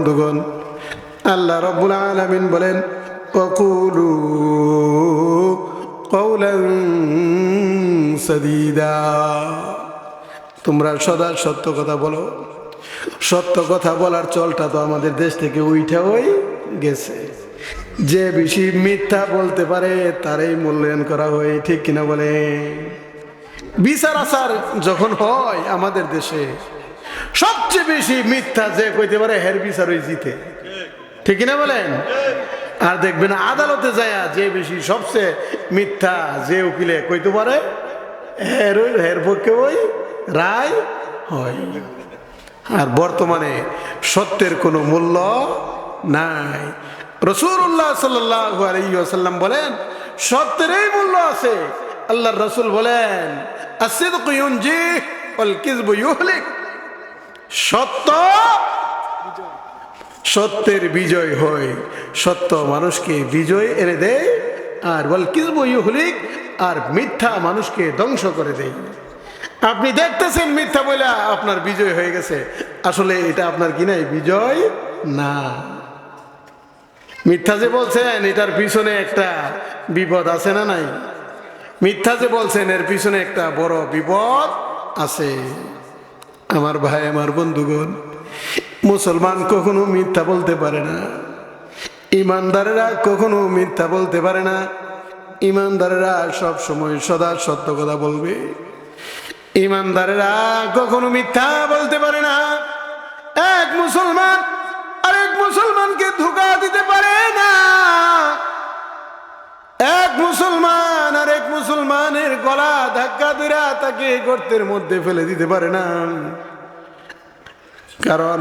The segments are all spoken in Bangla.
বন্ধুগণ, আল্লাহ রাব্বুল আলামিন বলেন, ওয়াকুলু কওলান সাদীদা, তোমরা সদা সত্য কথা বলো। সত্য কথা বলার চলটা তো আমাদের দেশ থেকে উইঠা হয়ে গেছে। যে বেশি মিথ্যা বলতে পারে তারই মূল্যায়ন করা হয়, ঠিক কিনা বলে? বিচার আচার যখন হয় আমাদের দেশে, সবচেয়ে বেশি মিথ্যা যে কইতে পারে হের বিচার ওই জিতে, ঠিক কিনা বলেন? আর দেখবেন আদালতে যায় যে বেশি সবচেয়ে মিথ্যা যে উকিলে কইতে পারে হের পক্ষে ওই রায় হয়। আর বর্তমানে সত্যের কোনো মূল্য নাই। রাসূলুল্লাহ সাল্লাল্লাহু আলাইহি ওয়াসাল্লাম বলেন, সত্যের এই মূল্য আছে। আল্লাহর রাসূল বলেন, আস-সিদকু ইউনজি ওয়াল কিযবু ইউহলিক, সত্য সত্যের বিজয় হয়, সত্য মানুষকে বিজয় এনে দেয়। আর ওয়াল কিযবু ইউহলিক, আর মিথ্যা মানুষকে ধ্বংস করে দেয়। আপনি দেখতেছেন মিথ্যা বলে আপনার বিজয় হয়ে গেছে, আসলে এটা আপনার কি নাই, বিজয় না। মিথ্যা যে বলছেন এটার পিছনে একটা বিপদ আছে না নাই? মিথ্যা যে বলছেন এর পিছনে একটা বড় বিপদ আছে। আমার ভাই, আমার বন্ধুগণ, মুসলমান কখনো মিথ্যা বলতে পারে না। ইমানদারেরা কখনো মিথ্যা বলতে পারে না। ইমানদারেরা সব সময় সদা সত্য কথা বলবে। ইমানদারেরা কখনো মিথ্যা বলতে পারে না। এক মুসলমান আরেক মুসলমানকে ধোঁকা দিতে পারে না। এক মুসলমান আরেক মুসলমানের গলা ধাক্কা ধরে তাকে গর্তের মধ্যে ফেলে দিতে পারে না। কারণ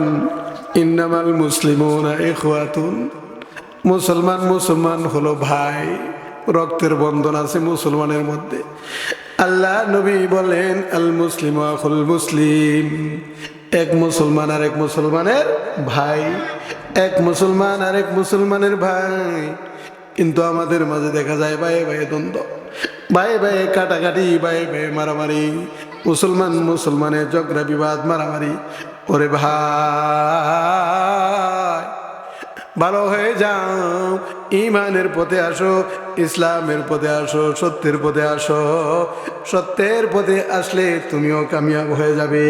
ইন্নামাল মুসলিমুনা ইখওয়াতুন, মুসলমান হলো ভাই, রক্তের বন্ধন আছে মুসলমানের মধ্যে। আল্লাহ নবী বলেন, আল মুসলিম আখুল মুসলিম, এক মুসলমান আর এক মুসলমানের ভাই, এক মুসলমান আর এক মুসলমানের ভাই। কিন্তু আমাদের মাঝে দেখা যায় ভাইয়ে ভাইয়ে দ্বন্দ্ব, ভাইয়ে ভাইয়ে কাটাকাটি, ভাইয়ে ভাইয়ে মারামারি, মুসলমানের ঝগড়া বিবাদ মারামারি। ওরে ভাই, ভালো হয়ে যাও, ইমানের পথে আসো, ইসলামের পথে আসো, সত্যের পথে আসো। সত্যের পথে আসলে তুমিও কামিয়াব হয়ে যাবে।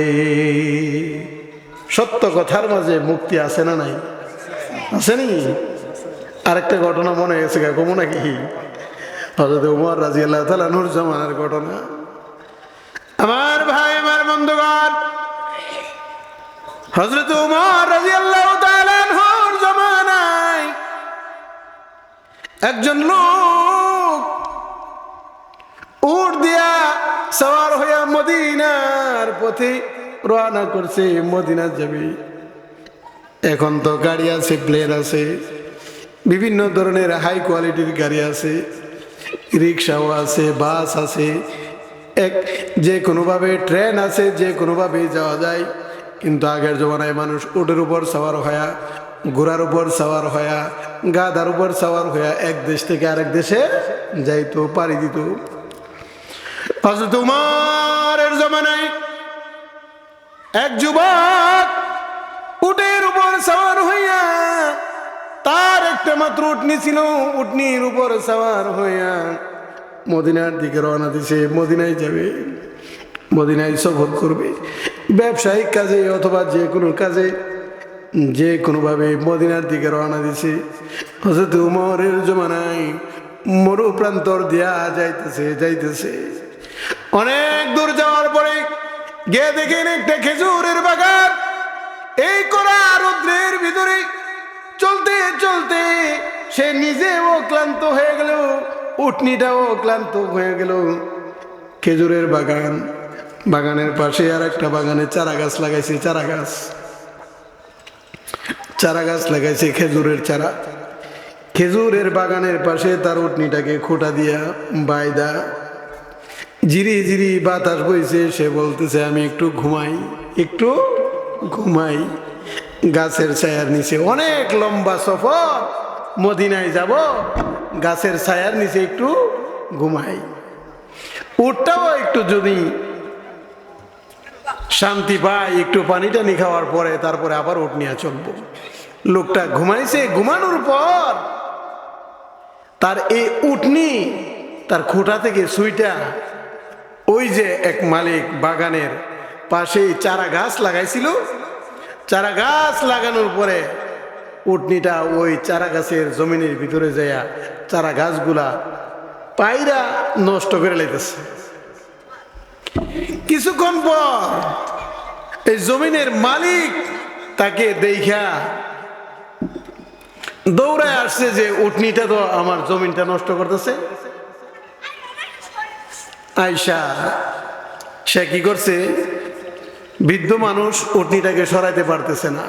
সত্য কথার মাঝে মুক্তি আছে না নাই? আসেনি? আরেকটা ঘটনা মনে গেছে, কমো নাকি? হযরত ওমর রাদিয়াল্লাহু তাআলা আনহুর জামানার ঘটনা। আমার ভাই, আমার বন্ধুগণ, হযরত ওমর রাদিয়াল্লাহু তাআলা আনহুর জামানায় একজন লোক উট দিয়া সওয়ার হইয়া মদিনার পথে রওনা করছে, মদিনা যাবে। এখন তো গাড়ি আছে, প্লেন আছে, বিভিন্ন ধরনের হাই কোয়ালিটির গাড়ি আছে, রিক্সাও আছে, বাস আছে, যে কোনোভাবে ট্রেন আছে, যে কোনোভাবে যাওয়া যায়। কিন্তু আগের জমানায় মানুষ উটের উপর সাওয়ার হয়া, ঘোড়ার উপর সাওয়ার হয়া, গাধার উপর সাওয়ার হয়া এক দেশ থেকে আরেক দেশে যাইতো, পাড়ি দিত। হযরত উমরের জমানায় এক যুবক উটের উপর সাওয়ার হইয়া, তার একটা মাত্র উটনি ছিল, উটনির উপর সাওয়ার হইয়া মদিনার দিকে রওনা দিছে। মদিনায় যাবে, মদিনায় সফর করবে, ব্যবসায়িক কাজে অথবা যে কোনো কাজে, যে কোনোভাবে মদিনার দিকে রওনা দিছে। হযরত উমরের জমানায় মরু প্রান্তর দিয়া যাইতেছে। অনেক দূর যাওয়ার পরে গিয়ে দেখেন একটা খেজুরের বাগান। এই কড়া রৌদ্রের ভিতরে চলতে চলতে সে নিজেও ক্লান্ত হয়ে গেল, উটনিটাও ক্লান্ত হয়ে গেল। খেজুরের বাগান, বাগানের পাশে আর একটা বাগানে চারা গাছ লাগাইছে, চারা গাছ লাগাইছে, খেজুরের চারা। খেজুরের বাগানের পাশে তার উটনিটাকে খোঁটা দিয়া বাইদা, জিরি জিরি বাতাস বইছে। সে বলতেছে, আমি একটু ঘুমাই গাছের ছায়ার নিচে। অনেক লম্বা সফর, মদিনায় যাব, গাছের ছায়ার নিচে একটু ঘুমাই। উটটাও একটু যদি শান্তি পায়, একটু পানি টানি খাওয়ার পরে তারপরে আবার উট নিয়ে চলবো। লোকটা ঘুমাইছে, ঘুমানোর পর তার এই উটনি তার খোঁটা থেকে সুইটা ওই যে এক মালিক বাগানের পাশে চারা গাছ লাগাইছিল, চারা গাছ লাগানোর পরে উটনিটা ওই চারা গাছের জমিনের ভিতরে যাইয়া চারা গাছগুলা পায়রা নষ্ট করে লাইতেছে। কিছুক্ষণ পর এই জমিনের মালিক তাকে দেখা দৌড়ায় আসছে যে উটনিটা তো আমার জমিনটা নষ্ট করতেছে। আয়শা সে কি করছে, বৃদ্ধ মানুষ উটনিটাকে সরাইতে পারতেছে না,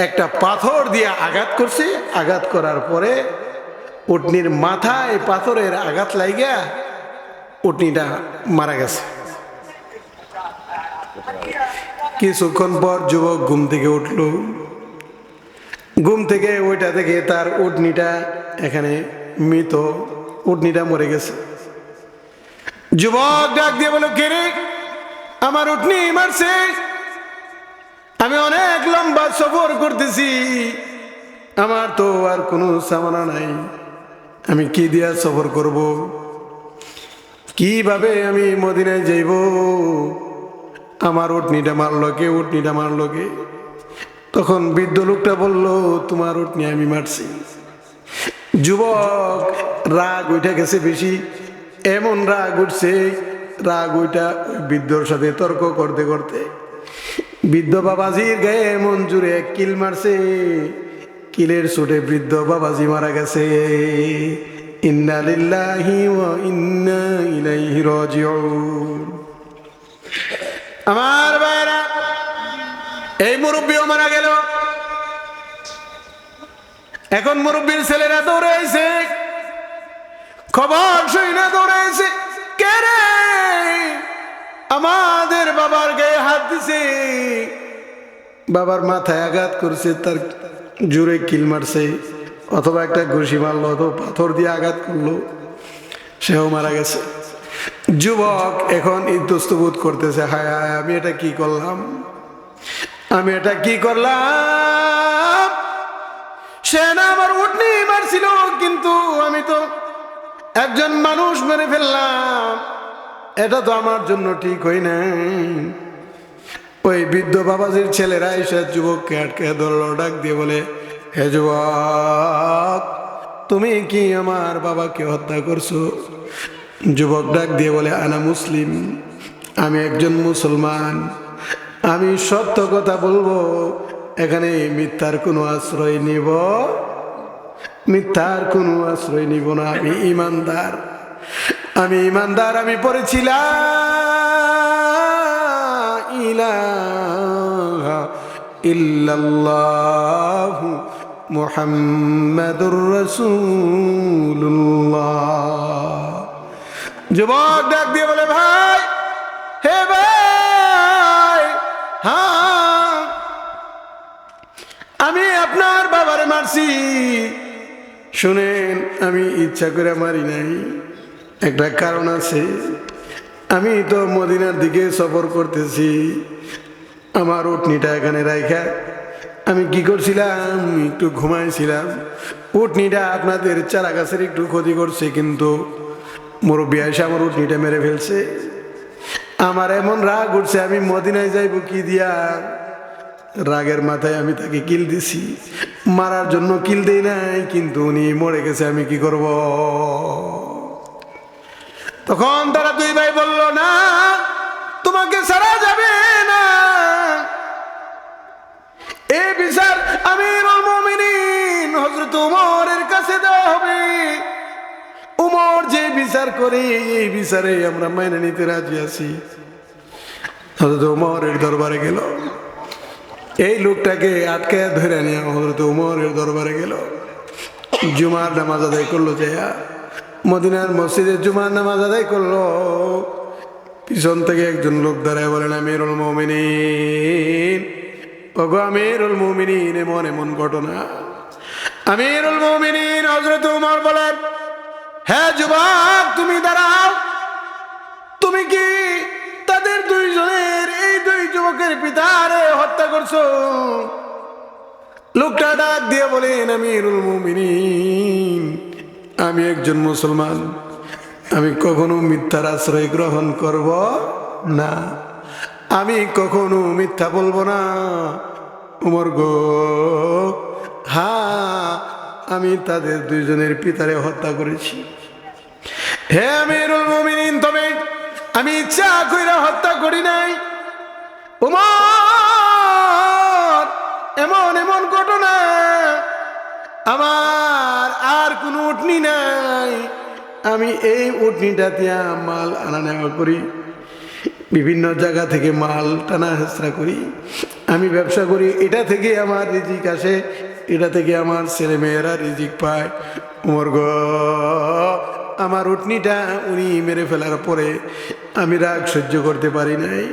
একটা পাথর দিয়ে আঘাত করছে। আঘাত করার পরে উটনির মাথায় পাথরের আঘাত লাগিয়া উটনিটা মারা গেছে। কিছুক্ষণ পর যুবক ঘুম থেকে উঠল, ঘুম থেকে ওইটা থেকে তার উটনিটা এখানে মৃত, উটনিটা মরে গেছে। যুবক ডাক দিয়ে বলো, কে রে? আমার উটনি মারছে, আমি অনেক লম্বা সফর করতেছি, আমার তো আর কোনো সামানা নাই, আমি কি দিয়া সফর করব, কিভাবে আমি মদিনায় যাইব? আমার উটনিটা মারলো কে? উটনিটা মারলো কে? তখন বৃদ্ধ লোকটা বলল, তোমার উটনি আমি মারছি। যুবক রাগ উঠে গেছে বেশি, এমন রাগ উঠছে, রাগ উঠা বৃদ্ধর সাথে তর্ক করতে করতে বৃদ্ধ বাবাজির গায়ে এমন জুড়ে এক কিল মারছে, কিলের চোটে বৃদ্ধ বাবাজি মারা গেছে। ইন্না লিল্লাহি ওয়া ইন্না ইলাইহি রাজিউন। আমার ভাইরা, এই মুরব্বিও মারা গেল। এখন মুরব্বির ছেলেরা দৌড়াইছে, খবর শুনে দৌড়াইছে, কে রে? আমাদের বাবার গায়ে হাত দিছে, বাবার মাথায় আঘাত করছে, তার জোরে কিল মারছে, অথবা একটা ঘুষি মারলো, অথবা পাথর দিয়ে আঘাত করলো, সেও মারা গেছে। যুবক এখন ইতস্তবোধ করতেছে, হায় হায়, আমি এটা কি করলাম, আমি এটা কি করলাম? সে না আমার উটনি মারছিল, কিন্তু আমি তো একজন মানুষ মেরে ফেললাম, এটা তো আমার জন্য ঠিক হয় না। ওই বৃদ্ধ বাবাজির ছেলেরা এসে যুবককে আটকে ধরলো, ডাক দিয়ে বলে, হে যুবক, তুমি কি আমার বাবাকে হত্যা করছো? যুবক ডাক দিয়ে বলে, আনা মুসলিম, আমি একজন মুসলমান, আমি সত্য কথা বলবো, এখানে মিথ্যার কোনো আশ্রয় নিব, মিথ্যার কোনো আশ্রয় নিব না, আমি ইমানদার, আমি ইমানদার, আমি পড়েছিলাম ইলাহা ইল্লাল্লাহু মুহাম্মাদুর রাসূলুল্লাহ। যুবক ডাক দিয়ে বলে, ভাই, হে ভাই, হ্যাঁ, আমি আপনার বাবারে মারছি। শুনেন, আমি ইচ্ছা করে মারি নাই, একটা কারণ আছে। আমি তো মদিনার দিকে সফর করতেছি, আমার উটনিটা এখানে রাইখা আমি কি করছিলাম, একটু ঘুমাইছিলাম, উটনিটা আপনাদের চারা গাছের একটু ক্ষতি করছে, কিন্তু মুরব্বি এসে আমার উটনিটা মেরে ফেলছে। আমার এমন রাগ উঠছে, আমি মদিনায় যাইব কি দিয়া? রাগের মাথায় আমি তাকে কিল দিছি, মারার জন্য কিল দেই নাই, কিন্তু উনি মরে গেছে, আমি কি করব? তখন তারা দুই ভাই বলল, না, তোমাকে ছাড়া যাবে না, এই বিচার আমিরুল মুমিনিন হযরত ওমরের কাছে দেওয়া হবে। ওমর যে বিচার করে, এই বিচারে আমরা মেনে নিতে রাজি আছি। হযরত ওমরের দরবারে গেল, এই লোকটাকে আটকে ধরে নিয়ে হযরত ওমরের দরবারে গেল। জুমার নামাজ আদায় করলো, যাইয়া মদিনার মসজিদে জুমার নামাজ আদায় করলো। পিছন থেকে একজন লোক দাঁড়ায় বলেন, আমিরুল মুমিনিন, ওগো আমিরুল মুমিনিন, এমন এমন ঘটনা। আমিরুল মুমিনিন হযরত ওমর বলেন, হ্যাঁ যুবক, তুমি দাঁড়াও, তুমি কি তাদের দুইজনের, এই দুই যুবকের পিতারে হত্যা করছো? লোকটা ডাক দিয়ে বলেন, আমিরুল মুমিনিন, আমি একজন মুসলমান, আমি কখনো মিথ্যার আশ্রয় গ্রহণ করব না, আমি কখনো মিথ্যা বলবো না। উমর গো, হ্যাঁ, আমি তাদের দুইজনের পিতারে হত্যা করেছি। হে আমিরুল মুমিনিন, তবে আমি ইচ্ছা কইরা হত্যা করি নাই। উমর, এমন এমন ঘটনা, আমার আর কোনো উটনি নাই, আমি এই উটনিটা দিয়া মাল আনা নেওয়া করি, বিভিন্ন জায়গা থেকে মাল টানা হেঁচড়া করি, আমি ব্যবসা করি, এটা থেকে আমার রিজিক আসে, এটা থেকে আমার ছেলে মেয়েরা রিজিক পায়। উমর গো, আমার উটনিটা উনি মেরে ফেলার পরে আমি রাগ সহ্য করতে পারি নাই,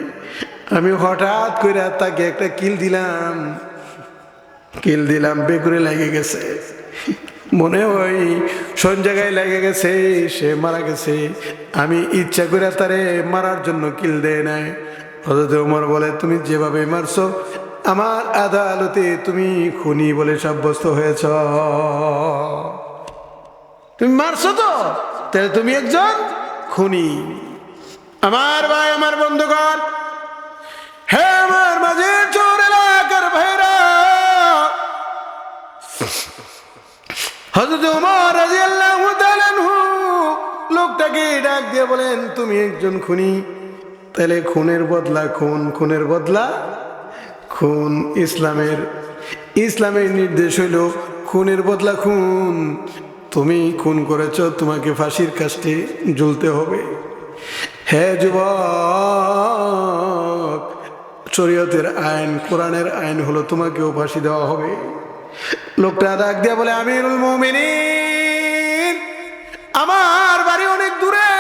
আমি হঠাৎ করে তাকে একটা কিল দিলাম, বেকুরে লেগে গেছে, মনে হয় সব জায়গায় লেগে গেছে, সে মারা গেছে। আমি ইচ্ছা করে তারে মারার জন্য কিল দেয় নাই। হযরত ওমর বলে, তুমি যেভাবে মারছো, আমার আদালতে তুমি খুনি বলে সাব্যস্ত হয়েছ। তুমি মারছো তো, তাহলে তুমি একজন খুনি। আমার ভাই, আমার বন্ধুগণ, হে আমার মাঝে চোর এলাকার ভাইরা, হযরত ওমর রাদিয়াল্লাহু তাআলা আনহু লোকটাকে ডাক দিয়ে বলেন, তুমি একজন খুনি, তাহলে খুনের বদলা খুন, খুনের বদলা খুন। ইসলামের নির্দেশ হইল খুনের বদলা খুন। তুমি খুন করেছ, তোমাকে ফাঁসির কাস্টে ঝুলতে হবে। হে যুবক, শরীয়তের আইন, কোরআনের আইন হলো তোমাকেও ফাঁসি দেওয়া হবে। লোকটা ডাক দিয়া বলে, আমিরুল মুমিনিন, আমার বাড়ি অনেক দূরে।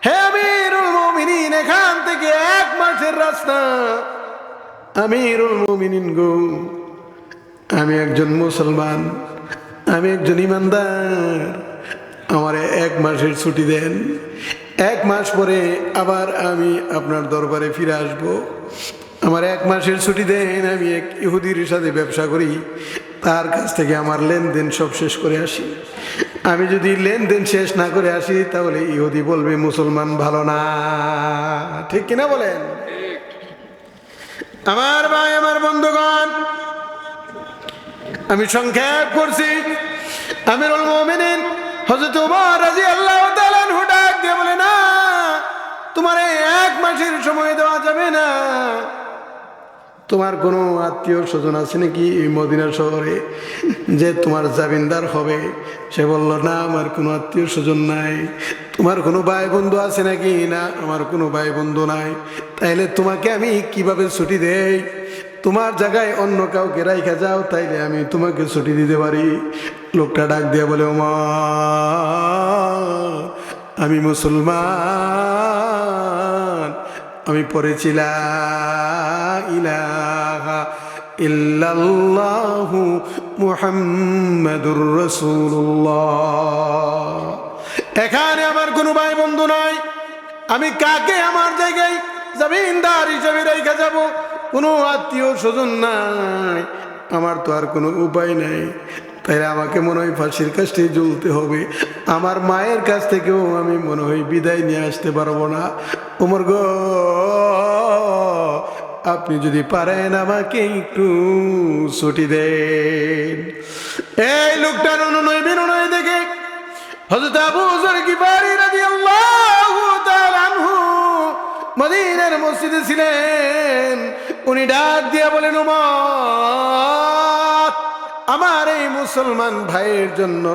হে আমিরুল মুমিনিন, এখান থেকে 1 মাসের রাস্তা। আমিরুল মুমিনিন গো, আমি একজন মুসলমান, আমি একজন ইমানদার, আমারে 1 মাসের ছুটি দেন। 1 মাস পরে আবার আমি আপনার দরবারে ফিরে আসব। আমার 1 মাসের ছুটি দেন, আমি এক ইহুদির সাথে ব্যবসা করি, তার কাছ থেকে আমার লেনদেন সব শেষ করে আসি। আমি যদি লেনদেন শেষ না করে আসি, তাহলে ইহুদি বলবে মুসলমান ভালো না। ঠিক কিনা বলেন? আমার ভাই, আমার বন্ধুগণ, আমি সংক্ষেপ করছি। আমিরুল মুমিনিন হযরত ওমর রাদিয়াল্লাহু তাআলা আনহু ডাক দিয়ে বলে, না, তোমার 1 মাসের সময় দেওয়া যাবে না। তোমার কোনো আত্মীয় স্বজন আছে নাকি এই মদিনা শহরে যে তোমার জামিনদার হবে? সে বলল, না, আমার কোনো আত্মীয় স্বজন নাই। তোমার কোনো ভাই বন্ধু আছে নাকি? না, আমার কোনো ভাই বন্ধু নাই। তাইলে তোমাকে আমি কিভাবে ছুটি দেই? তোমার জায়গায় অন্য কাউকে রাইখা যাও, তাইলে আমি তোমাকে ছুটি দিতে পারি। লোকটা ডাক দিয়ে বলে, ওমর, আমি মুসলমান, আমি পড়েছি লা ইলাহা ইল্লাল্লাহু মুহাম্মাদুর রাসূলুল্লাহ। এখানে আমার কোনো ভাই বন্ধু নাই, আমি কাকে আমার জায়গায় জমিনদার হিসেবে রেখে যাব? কোনো আত্মীয় স্বজন নাই, আমার তো আর কোনো উপায় নাই। তাই আমাকে মনে হয় ফাঁসির কাছে ঝুলতে হবে। আমার মায়ের কাছ থেকেও আমি মনে হয় বিদায় নিয়ে আসতে পারবো না। ওমর গো, আপনি যদি পারেন আমাকে একটু ছুটি দেন। এই লোকটার অনুনয় বিনয় দেখে হযরত আবু যর গিফারী রাদিয়াল্লাহু তাআলা আনহু মদিনার মসজিদে ছিলেন। উনি ডাক দিয়ে বলেন, ওমর, আমার এই মুসলমান ভাইয়ের জন্য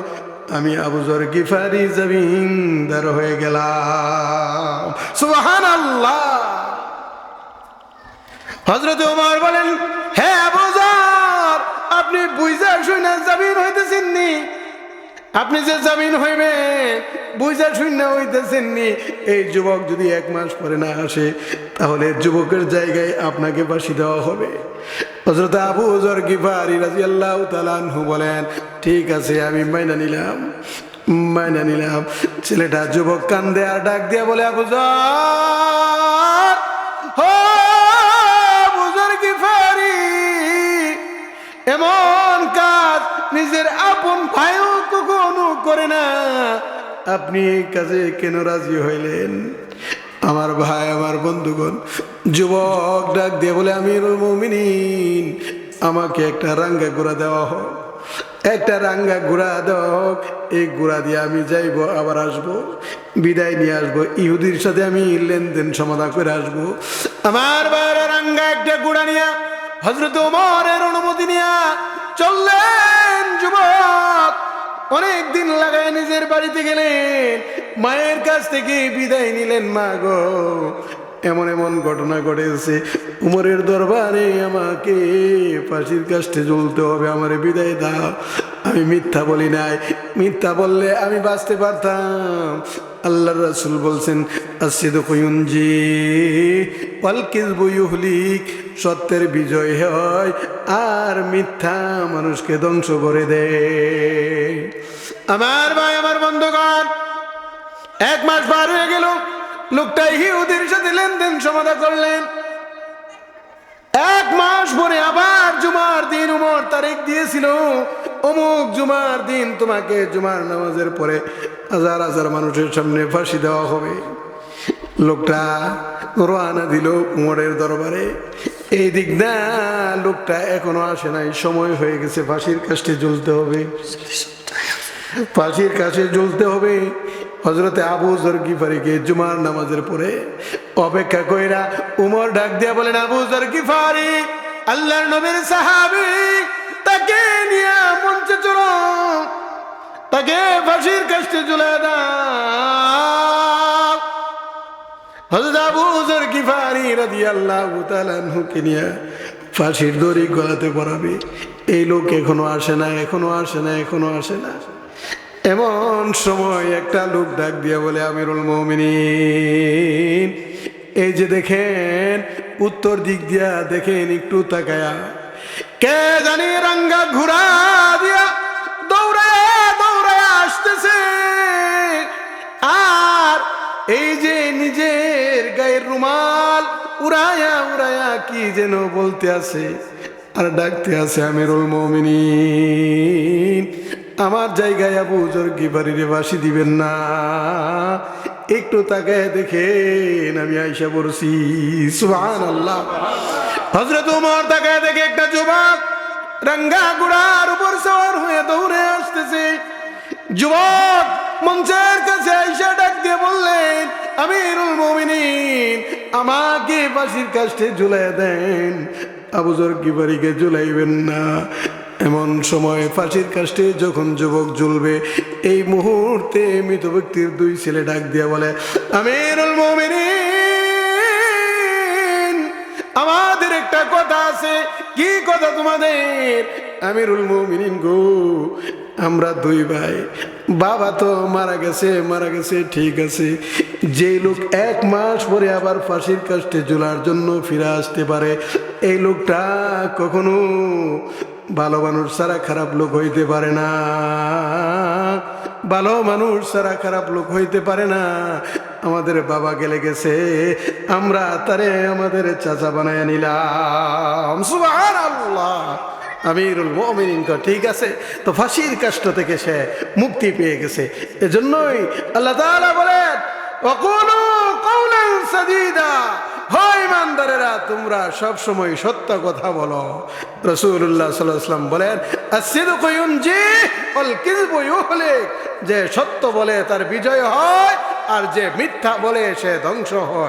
আমি আবু যর গিফারী জমিনদার হয়ে গেলাম। সুবহানাল্লাহ। হযরত ওমর বলেন, হে আবু যর, আপনি বুঝা শুনে জমিন হইতেছেন নি? আপনি যে জামিন হইবেন বুঝা শূন্য হইতেছেননি। এই যুবক যদি 1 মাস পরে না আসে, তাহলে যুবকের জায়গায় আপনাকে ফাঁসি দেওয়া হবে। হযরত আবু যর গিফারী রাদিয়াল্লাহু তাআলা আনহু বলেন, ঠিক আছে, আমি মাইনা নিলাম। ছেলেটা যুবক কান্দে আর ডাক দিয়া বলে, আবু যর, ও আবু যর গিফারী, এমন কাজ নিজের আপন ভাইও কখনো করে না, আপনি এই কাজে কেন রাজি হইলেন? আমার ভাই, আমার বন্ধুগণ, যুবক ডাক দিয়ে বলে, আমিরুল মুমিনিন, আমাকে একটা রাঙ্গা ঘোড়া দেওয়া হোক, একটা রাঙ্গা ঘোড়া দেওয়া হোক। এই ঘোড়া দিয়ে আমি যাইব, আবার আসবো, বিদায় নিয়ে আসবো, ইহুদির সাথে আমি লেনদেন সমাধান করে আসবো। আমার বাইরে রাঙ্গা একটা ঘোড়া নিয়ে হযরত ওমরের অনুমতি নিয়ে চললেন যুবক। অনেক দিন লাগায় নিজের বাড়িতে গেলেন, মায়ের কাছ থেকে বিদায় নিলেন। মা গো, এমন এমন ঘটনা ঘটেছে, উমরের দরবারে আমাকে ফাঁসির কাস্টে ঝুলতে হবে, আমারে বিদায় দাও। আমি মিথ্যা বলি নাই, মিথ্যা বললে আমি বাঁচতে পারতাম। আল্লাহর রাসূল বলছেন, as-sidqu yunji wal kizbu yuhlik, সত্যের বিজয় হয় আর মিথ্যা মানুষকে ধ্বংস করে দেয়। আমার ভাই, আমার বন্ধুগণ, 1 মাস পার হয়ে গেল, লোকটা ইহুদির সাথে লেনদেন সমাধা করলেন। 1 মাস পরে আবার জুমার দিন উমর তারিখ দিয়েছিল, অমুক জুমার দিন তোমাকে জুমার নামাজের পরে হাজার হাজার মানুষের সামনে ফাঁসি দেওয়া হবে। লোকটা রওনা দিল উমরের দরবারে। এই দিক না, লোকটা এখনো আসে নাই, সময় হয়ে গেছে, ফাঁসির কাস্টে ঝুলতে হবে, ফাঁসির কাছে ঝুলতে হবে। হযরতে আবু যর গিফারিকে জুমার নামাজের পরে অপেক্ষা কইরা উমর ডাক দিয়া বলেন, আবু যর গিফারি, আল্লাহর নবীর সাহাবী, তাকে নিয়ে মঞ্চে চলো, তাকে ফাঁসির কাস্টে ঝুলায় দাও। হযরত আবু যর গিফারি রাদিয়াল্লাহু তাআলা আনহুকে নিয়ে ফাঁসির দড়ি গলাতে পরাবে। এই লোক এখনো আসে না, এখনো আসে না, এখনো আসে না। এমন সময় একটা লোক ডাক দিয়া বলে, আমিরুল মুমিনিন, এই যে দেখেন, উত্তর দিক দিয়া দেখেন, একটু তাকায়া কে জানি রাঙ্গা ঘোড়া দিয়া দৌড়ায়া দৌড়ায়া আসতেছে। আর এই যে নিজের গায়ের রুমাল উড়ায়া উড়ায়া কি যেন বলতে আছে আর ডাকতে আছে, আমিরুল মুমিনিন, আমার জায়গায় আবু যর গিফারিরে ফাঁসি দিবেন না? একটু তাকায় দেখেন, আমি আইসা পড়ছি। সুবহানাল্লাহ। হযরত ওমর তাকায় দেখে একটা যুবক রাঙ্গা ঘোড়ার উপর সওয়ার হয়ে দৌড়ে আসতেছে। যুবক মঞ্চের কাছে আইসা ডাক দিয়ে বললেন, আমিরুল মুমিনিন, আমাকে ফাঁসির কাস্টে ঝুলাই দেন, আবু যর গিফারিকে ঝুলাইবেন না। এমন সময় ফাঁসির কাস্টে যখন যুবক ঝুলবে, এই মুহূর্তে মৃত ব্যক্তির 2 ছেলে ডাক দিয়া বলে, আমিরুল মুমিনিন, আমাদের একটা কথা আছে। কি কথা তোমাদের? আমিরুল মুমিনিন গো, আমরা 2 ভাই, বাবা তো মারা গেছে, মারা গেছে, ঠিক আছে। যে লোক 1 মাস পরে আবার ফাঁসির কাস্টে ঝুলার জন্য ফিরে আসতে পারে, এই লোকটা কখনো ভালো মানুষ ছাড়া খারাপ লোক হইতে পারে না, ভালো মানুষ ছাড়া খারাপ লোক হইতে পারে না। আমাদের বাবা গেলে গেছে, আমরা তারে আমাদের চাচা বানায় নিলাম। সুবহানাল্লাহ। আমিরুল মুমিনিন কো, ঠিক আছে, তো ফাঁসির কাষ্ট থেকে সে মুক্তি পেয়ে গেছে। এজন্যই আল্লাহ তাআলা বলেন, ওয়াকুলু কওলান সাদীদা, হয় ইমানদারেরা, তোমরা সব সময় সত্য কথা বলো। রাসূলুল্লাহ সাল্লাল্লাহু আলাইহি ওয়াসাল্লাম বলেন, as-sidqu yunji wal kizbu yuhlik, যে সত্য বলে তার বিজয় হয়, আর যে মিথ্যা বলে সে ধ্বংস হয়।